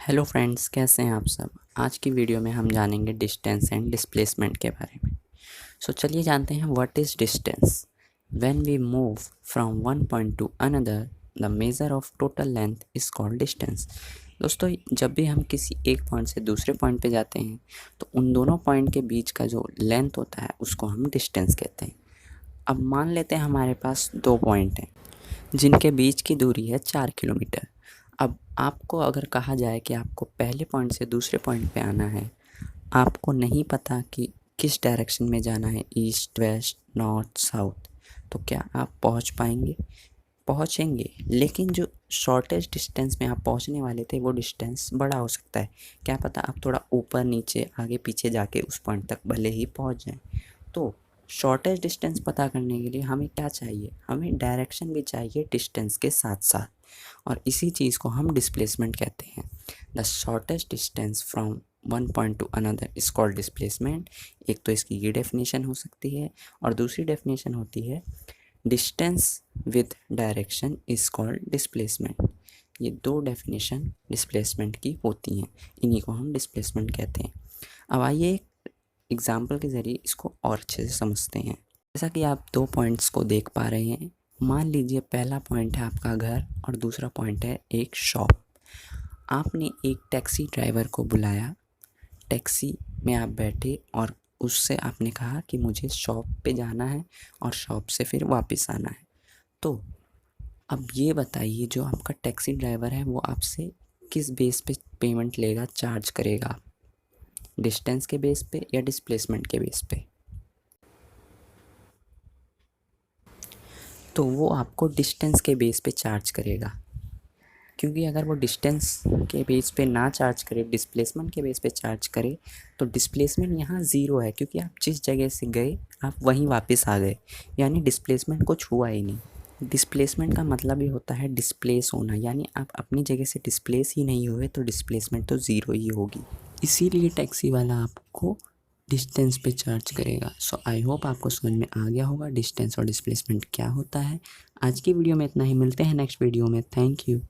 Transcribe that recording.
Hello friends, कैसे हैं आप सब। आज की वीडियो में हम जानेंगे डिस्टेंस एंड डिस्प्लेसमेंट के बारे में। चलिए जानते हैं what is distance. When we move from one point to another, the measure of total length is called distance. दोस्तों, जब भी हम किसी एक पॉइंट से दूसरे पॉइंट पे जाते हैं तो उन दोनों पॉइंट के बीच का जो लेंथ होता है उसको हम डिस्टेंस कहते हैं। अब मान लेते हैं हमारे पास दो पॉइंट हैं जिनके बीच की दूरी है 4 किलोमीटर। अब आपको अगर कहा जाए कि आपको पहले पॉइंट से दूसरे पॉइंट पे आना है, आपको नहीं पता कि किस डायरेक्शन में जाना है, ईस्ट, वेस्ट, नॉर्थ, साउथ, तो क्या आप पहुंच पाएंगे? पहुंचेंगे, लेकिन जो शॉर्टेस्ट डिस्टेंस में आप पहुंचने वाले थे वो डिस्टेंस बड़ा हो सकता है। क्या पता आप थोड़ा ऊपर नीचे आगे पीछे जाके उस पॉइंट तक भले ही पहुंच जाएं। तो शॉर्टेस्ट डिस्टेंस पता करने के लिए हमें क्या चाहिए? हमें डायरेक्शन भी चाहिए डिस्टेंस के साथ साथ, और इसी चीज़ को हम डिस्प्लेसमेंट कहते हैं। The shortest distance from one point to another is called displacement. एक तो इसकी ये डेफिनेशन हो सकती है, और दूसरी डेफिनेशन होती है distance with direction is called displacement. ये दो डेफिनेशन डिस्प्लेसमेंट की होती हैं, इन्हीं को हम डिस्प्लेसमेंट कहते हैं। अब आइए एक एग्जाम्पल के ज़रिए इसको और अच्छे से समझते हैं। जैसा कि आप दो पॉइंट्स को देख पा रहे हैं, मान लीजिए पहला पॉइंट है आपका घर और दूसरा पॉइंट है एक शॉप। आपने एक टैक्सी ड्राइवर को बुलाया, टैक्सी में आप बैठे और उससे आपने कहा कि मुझे शॉप पे जाना है और शॉप से फिर वापस आना है। तो अब ये बताइए, जो आपका टैक्सी ड्राइवर है वो आपसे किस बेस पे पेमेंट लेगा, चार्ज करेगा? डिस्टेंस के बेस पे या डिस्प्लेसमेंट के बेस पे? तो वो आपको डिस्टेंस के बेस पे चार्ज करेगा, क्योंकि अगर वो डिस्टेंस के बेस पे ना चार्ज करे, डिस्प्लेसमेंट के बेस पे चार्ज करे, तो डिस्प्लेसमेंट यहाँ ज़ीरो है, क्योंकि आप जिस जगह से गए आप वहीं वापस आ गए, यानी डिस्प्लेसमेंट कुछ हुआ ही नहीं। डिस्प्लेसमेंट का मतलब ही होता है डिस्प्लेस होना, यानी आप अपनी जगह से डिस्प्लेस ही नहीं हुए, तो डिस्प्लेसमेंट तो ज़ीरो ही होगी। इसीलिए टैक्सी वाला आपको डिस्टेंस पे चार्ज करेगा। सो आई होप आपको समझ में आ गया होगा डिस्टेंस और डिस्प्लेसमेंट क्या होता है। आज की वीडियो में इतना ही, मिलते हैं नेक्स्ट वीडियो में। Thank you.